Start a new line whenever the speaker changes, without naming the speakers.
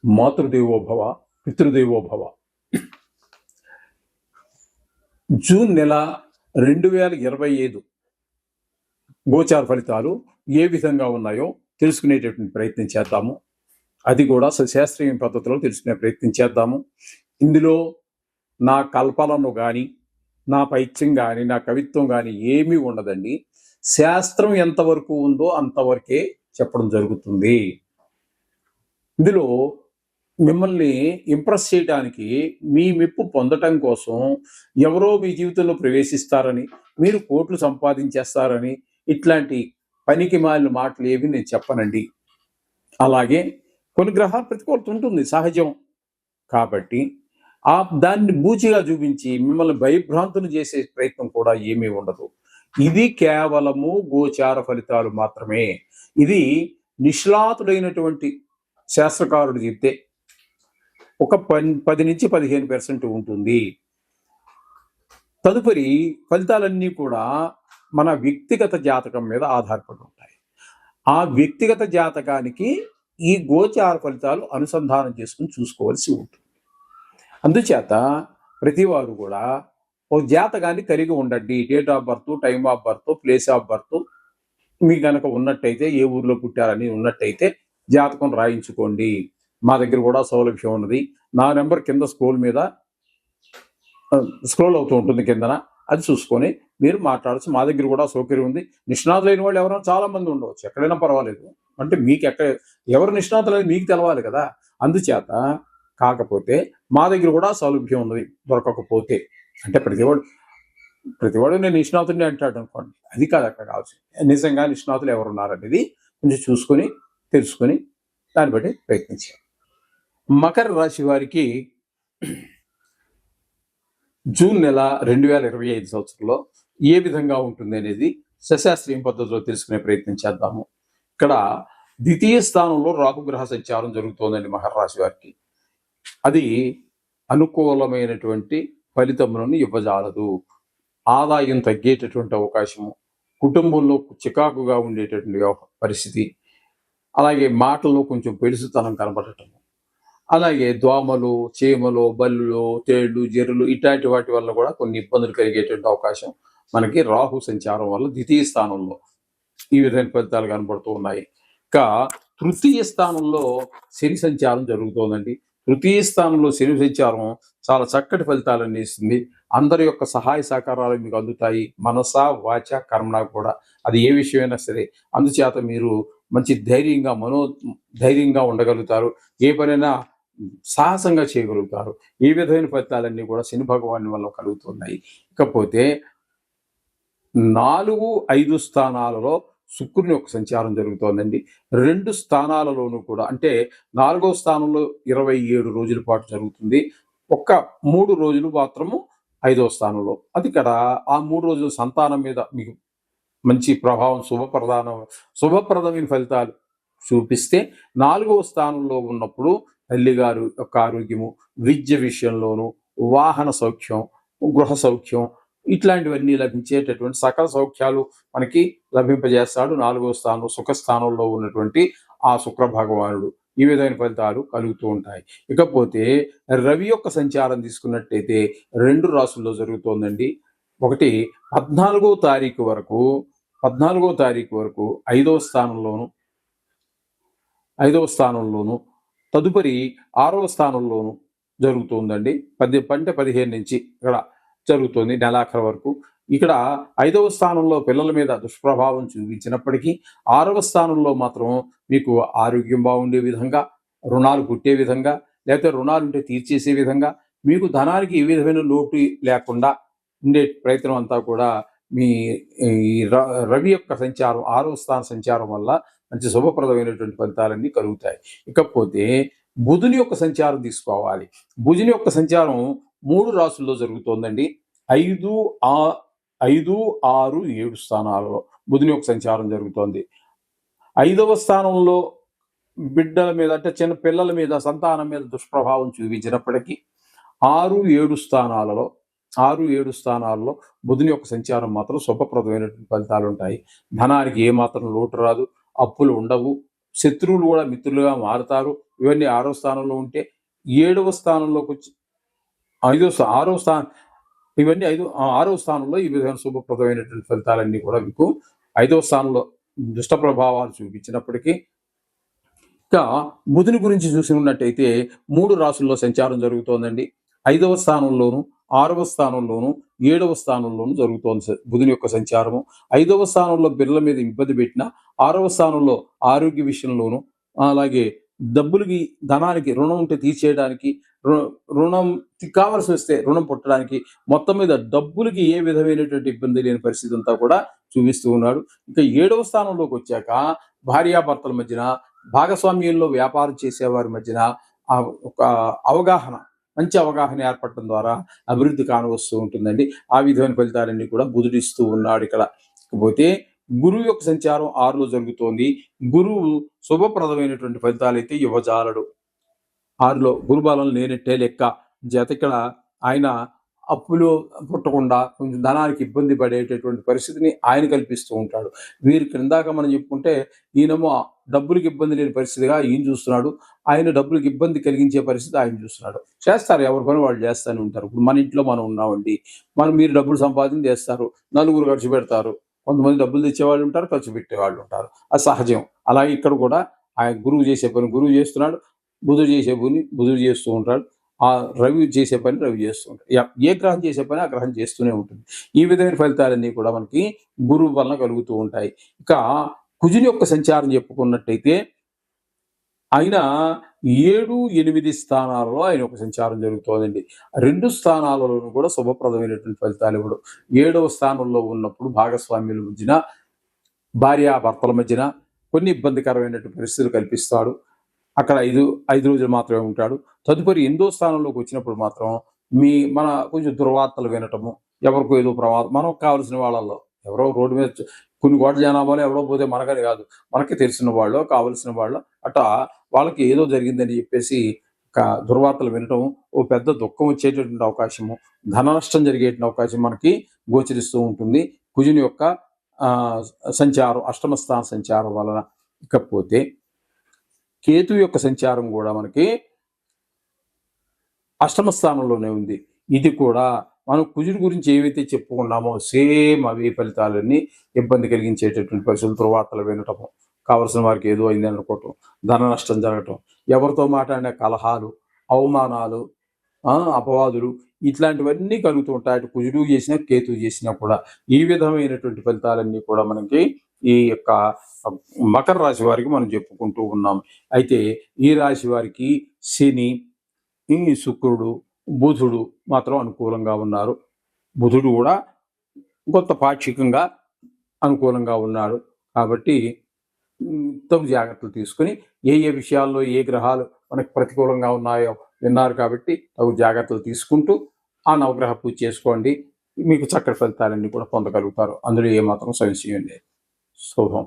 Matrudevobhava పితృదేవోభవ. June నెల 2025 గోచార ఫలితాలు ఏ విధంగా ఉన్నాయో తెలుసుకునేటటువంటి ప్రయత్నం చేద్దాము. అది కూడా శాస్త్రీయ పద్ధతిలో తెలుసుకునే ప్రయత్నం చేద్దాము. ఇందులో నా కల్పనను కానీ, నా పైత్యం కానీ, నా కవిత్వం కానీ ఏమీ ఉండదండి. శాస్త్రం ఎంతవరకు ఉందో అంతవరకే చెప్పడం జరుగుతుంది. ఇందులో మిమ్మల్ని ఇంప్రెస్ చేయడానికి, మీ మెప్పు పొందటం కోసం ఎవరో మీ జీవితంలో ప్రవేశిస్తారని, మీరు కోట్లు సంపాదించేస్తారని ఇట్లాంటి పనికి మాలిన మాటలు ఏవి నేను చెప్పనండి. అలాగే కొన్ని గ్రహాల ప్రతికూలత ఉంటుంది, సహజం. కాబట్టి దాన్ని బూచిగా చూపించి మిమ్మల్ని భయభ్రాంతులు చేసే ప్రయత్నం కూడా ఏమీ ఉండదు. ఇది కేవలము గోచార ఫలితాలు మాత్రమే. ఇది నిష్ణాతుడైనటువంటి శాస్త్రకారుడు చెప్తే ఒక 10 నుంచి 15% ఉంటుంది. తదుపరి ఫలితాలన్నీ కూడా మన వ్యక్తిగత జాతకం మీద ఆధారపడి ఉంటాయి. ఆ వ్యక్తిగత జాతకానికి ఈ గోచార ఫలితాలు అనుసంధానం చేసుకుని చూసుకోవాల్సి ఉంటుంది. అందుచేత ప్రతివారు కూడా ఒక జాతకాన్ని కలిగి ఉండండి. Date of birth, time of birth, place of birth మీ కనుక ఉన్నట్టయితే, ఏ ఊర్లో పుట్టారని ఉన్నట్టయితే జాతకం రాయించుకోండి. మా దగ్గర కూడా సౌలభ్యం ఉన్నది. నా నెంబర్ కింద స్క్రోల్ అవుతూ ఉంటుంది కిందన, అది చూసుకొని మీరు మాట్లాడచ్చు. మా దగ్గర కూడా సౌకర్యం ఉంది. నిష్ణాతులైన వాళ్ళు ఎవరైనా చాలా మంది ఉండవచ్చు, ఎక్కడైనా పర్వాలేదు. అంటే మీకు ఎవరు నిష్ణాతులని మీకు తెలవాలి కదా. అందుచేత కాకపోతే మా దగ్గర కూడా సౌలభ్యం ఉన్నది. దొరకకపోతే అంటే ప్రతివాడు నేను నిష్ణాతుడిని అంటాడు అనుకోండి, అది కాదు అక్కడ కావాల్సింది. నిజంగా నిష్ణాతులు ఎవరున్నారనేది కొంచెం చూసుకొని తెలుసుకొని దాన్ని బట్టి ప్రయత్నించాలి. మకర రాశి వారికి జూన్ నెల 2025 సంవత్సరంలో ఏ విధంగా ఉంటుంది అనేది సశాస్త్రీయ పద్ధతిలో తెలుసుకునే ప్రయత్నం చేద్దాము. ఇక్కడ ద్వితీయ స్థానంలో రాహుగ్రహ సంచారం జరుగుతోందండి మకర రాశి వారికి. అది అనుకూలమైనటువంటి ఫలితములను ఇవ్వజాలదు. ఆదాయం తగ్గేటటువంటి అవకాశము, కుటుంబంలో చికాకుగా ఉండేటటువంటి పరిస్థితి, అలాగే మాటల్లో కొంచెం పెడుసుతనం కనబడటము, అలాగే దోమలు, చీమలు, బల్లులు, తేళ్లు, జెర్రులు ఇట్లాంటి వాటి వల్ల కూడా కొన్ని ఇబ్బందులు కలిగేటువంటి అవకాశం మనకి రాహు సంచారం వల్ల ద్వితీయ స్థానంలో ఈ విధమైన ఫలితాలు కనబడుతూ ఉన్నాయి. ఇంకా తృతీయ స్థానంలో శని సంచారం జరుగుతోందండి. తృతీయ స్థానంలో శని సంచారం చాలా చక్కటి ఫలితాలను ఇస్తుంది. అందరి యొక్క సహాయ సహకారాలు మీకు అందుతాయి, మనస వాచ కర్మణ కూడా. అది ఏ విషయమైనా సరే. అందుచేత మీరు మంచి ధైర్యంగా ఉండగలుగుతారు. ఏ పనైనా సాహసంగా చేయగలుగుతారు. ఈ విధమైన ఫలితాలన్నీ కూడా శని భగవాన్ వల్ల కలుగుతున్నాయి. ఇకపోతే 4, 5 స్థానాలలో శుక్రుని యొక్క సంచారం జరుగుతోందండి. 2 స్థానాలలోనూ కూడా, అంటే 4వ స్థానంలో 27 రోజుల పాటు జరుగుతుంది. 3 రోజులు మాత్రము 5వ స్థానంలో. అది ఇక్కడ ఆ 3 రోజులు సంతానం మీద మీకు మంచి ప్రభావం, శుభప్రదమైన ఫలితాలు చూపిస్తే, 4వ స్థానంలో ఉన్నప్పుడు తల్లిగారు యొక్క ఆరోగ్యము, విద్య విషయంలోనూ, వాహన సౌఖ్యం, గృహ సౌఖ్యం ఇట్లాంటివన్నీ లభించేటటువంటి సకల సౌఖ్యాలు మనకి లభింపజేస్తాడు 4వ స్థానం సుఖస్థానంలో ఉన్నటువంటి ఆ శుక్ర భగవానుడు. ఈ విధమైన ఫలితాలు కలుగుతూ ఉంటాయి. ఇకపోతే రవి యొక్క సంచారం తీసుకున్నట్టయితే 2 రాసుల్లో జరుగుతోందండి. ఒకటి 14వ తారీఖు వరకు 5వ స్థానంలోను, తదుపరి 6వ స్థానంలోను జరుగుతుందండి. 15 నుంచి ఇక్కడ జరుగుతుంది నెలాఖరు వరకు. ఇక్కడ 5వ స్థానంలో పిల్లల మీద దుష్ప్రభావం చూపించినప్పటికీ 6వ స్థానంలో మాత్రం మీకు ఆరోగ్యం బాగుండే విధంగా, రుణాలు పుట్టే విధంగా, లేకపోతే రుణాలుంటే తీర్చేసే విధంగా, మీకు ధనానికి ఏ విధమైన లోటు లేకుండా ఉండే ప్రయత్నం అంతా కూడా మీ రవి యొక్క సంచారం, 6వ స్థాన సంచారం వల్ల మంచి శుభప్రదమైనటువంటి ఫలితాలన్నీ కలుగుతాయి. ఇకపోతే బుధుని యొక్క సంచారం తీసుకోవాలి. బుధుని యొక్క సంచారం 3 రాసుల్లో జరుగుతోందండి. 5, 6, 7 స్థానాలలో బుధుని యొక్క సంచారం జరుగుతోంది. 5వ స్థానంలో బిడ్డల మీద, అంటే చిన్న పిల్లల మీద, సంతానం మీద దుష్ప్రభావం చూపించినప్పటికీ 6, 7 స్థానాలలో బుధుని యొక్క సంచారం మాత్రం శుభప్రదమైనటువంటి ఫలితాలు ఉంటాయి. ధనానికి ఏమాత్రం లోటు రాదు, అప్పులు ఉండవు, శత్రువులు కూడా మిత్రులుగా మారుతారు. ఇవన్నీ 6వ స్థానంలో ఉంటే 7వ స్థానంలోకి వచ్చి 6వ స్థానం ఇవన్నీ 6వ స్థానంలో ఈ విధమైన శుభప్రదమైనటువంటి ఫలితాలన్నీ కూడా మీకు 5వ స్థానంలో దుష్ట ప్రభావాలు చూపించినప్పటికీ, ఇంకా బుధుని గురించి చూసినట్టయితే 3 రాసుల్లో సంచారం జరుగుతోందండి. 5వ స్థానంలోను, 6వ స్థానంలోను, 7వ స్థానంలోను జరుగుతోంది బుధుని యొక్క సంచారము. 5వ స్థానంలో బిడ్డల మీద ఇబ్బంది పెట్టిన, 6వ స్థానంలో ఆరోగ్య విషయంలోను, అలాగే డబ్బులకి, ధనానికి, రుణం ఉంటే తీర్చేయడానికి, రుణం కావాల్సి వస్తే రుణం పుట్టడానికి, మొత్తం మీద డబ్బులకి ఏ విధమైనటువంటి ఇబ్బంది లేని పరిస్థితి అంతా కూడా చూపిస్తూ ఉన్నాడు. ఇంకా 7వ స్థానంలోకి వచ్చాక భార్యాభర్తల మధ్యన, భాగస్వామ్యంలో వ్యాపారం చేసేవారి మధ్యన ఒక అవగాహన, మంచి అవగాహన ఏర్పడటం ద్వారా అభివృద్ధి కానవస్తూ ఉంటుందండి. ఆ విధమైన ఫలితాలన్నీ కూడా బుధుడిస్తూ ఉన్నాడు ఇక్కడ. ఇకపోతే గురువు యొక్క సంచారం 6లో జరుగుతోంది. గురువు శుభప్రదమైనటువంటి ఫలితాలైతే ఇవ్వజాలడు. 6లో గురుబలం లేనట్టే లెక్క. చేత ఇక్కడ ఆయన అప్పులు పుట్టకుండా కొంచెం ధనానికి ఇబ్బంది పడేటటువంటి పరిస్థితిని ఆయన కల్పిస్తూ ఉంటాడు. వీరి క్రిందాక మనం చెప్పుకుంటే ఈయనేమో డబ్బులకి ఇబ్బంది లేని పరిస్థితిగా ఈయన చూస్తున్నాడు, ఆయన డబ్బులకి ఇబ్బంది కలిగించే పరిస్థితి ఆయన చూస్తున్నాడు. చేస్తారు, ఎవరి పని వాళ్ళు చేస్తూనే ఉంటారు. ఇప్పుడు మన ఇంట్లో మనం ఉన్నామండి, మీరు డబ్బులు సంపాదన చేస్తారు, నలుగురు ఖర్చు పెడతారు, కొంతమంది డబ్బులు తెచ్చేవాళ్ళు ఉంటారు, ఖర్చు పెట్టేవాళ్ళు ఉంటారు, అది సహజం. అలాగే ఇక్కడ కూడా ఆయన గురువు చేసే పని గురువు చేస్తున్నాడు, బుధుడు చేసే పని బుధుడు చేస్తూ ఉంటాడు, ఆ రవి చేసే పని రవి చేస్తూ ఉంటాడు. ఏ గ్రహం చేసే పని ఆ గ్రహం చేస్తూనే ఉంటుంది. ఈ విధమైన ఫలితాలన్నీ కూడా మనకి గురువు వలన కలుగుతూ ఉంటాయి. ఇక కుజుని యొక్క సంచారం చెప్పుకున్నట్టయితే ఆయన 7, 8 స్థానాలలో ఆయన ఒక సంచారం జరుగుతోందండి. 2 స్థానాలలోనూ కూడా శుభప్రదమైనటువంటి ఫలితాలు ఇవ్వడు. 7వ స్థానంలో ఉన్నప్పుడు భాగస్వామ్యుల మధ్యన, భార్యాభర్తల మధ్యన కొన్ని ఇబ్బందికరమైనటువంటి పరిస్థితులు కల్పిస్తాడు. అక్కడ 5 రోజులు మాత్రమే ఉంటాడు. తదుపరి 8వ స్థానంలోకి వచ్చినప్పుడు మాత్రం మన కొంచెం దుర్వార్తలు వినటము, ఎవరికో ఏదో ప్రమాదం, మనకు కావాల్సిన వాళ్ళల్లో ఎవరో రోడ్డు మీద కొన్ని కోట్ల జనాభాలో ఎవరో పోతే మనకని కాదు, మనకి తెలిసిన వాళ్ళు, కావలసిన వాళ్ళు, అట్లా వాళ్ళకి ఏదో జరిగిందని చెప్పేసి దుర్వార్తలు వినటం, ఓ పెద్ద దుఃఖం వచ్చేటటువంటి అవకాశము, ధన నష్టం జరిగేటువంటి అవకాశం మనకి గోచరిస్తూ ఉంటుంది కుజుని యొక్క సంచారం, అష్టమ స్థాన సంచారం వలన. ఇకపోతే కేతు యొక్క సంచారం కూడా మనకి అష్టమ స్థానంలోనే ఉంది. ఇది కూడా మనం కుజుడి గురించి ఏవైతే చెప్పుకున్నామో సేమ్ అవి ఫలితాలన్నీ ఇబ్బంది కలిగించేటటువంటి పరిస్థితులు, దుర్వార్తలు వినటము, కావలసిన వారికి ఏదో అయింది అనుకోవటం, ధన నష్టం జరగటం, ఎవరితో మాట్లాడిన కలహాలు, అవమానాలు, అపవాదులు, ఇట్లాంటివన్నీ కలుగుతూ ఉంటాయి. అటు కుజుడు చేసినా కేతు చేసినా కూడా ఈ విధమైనటువంటి ఫలితాలన్నీ కూడా మనకి ఈ యొక్క మకర రాశి వారికి మనం చెప్పుకుంటూ ఉన్నాం. అయితే ఈ రాశి వారికి శని, శుక్రుడు, బుధుడు మాత్రం అనుకూలంగా ఉన్నారు. బుధుడు కూడా కొంత పాక్షికంగా అనుకూలంగా ఉన్నాడు. కాబట్టి తగు జాగ్రత్తలు తీసుకుని, ఏ విషయాల్లో ఏ గ్రహాలు మనకు ప్రతికూలంగా ఉన్నాయో విన్నారు కాబట్టి తగు జాగ్రత్తలు తీసుకుంటూ ఆ నవగ్రహ పూజ చేసుకోండి. మీకు చక్కటి ఫలితాలన్నీ కూడా పొందగలుగుతారు. అందులో ఏమాత్రం సంశయం లేదు. శుభం.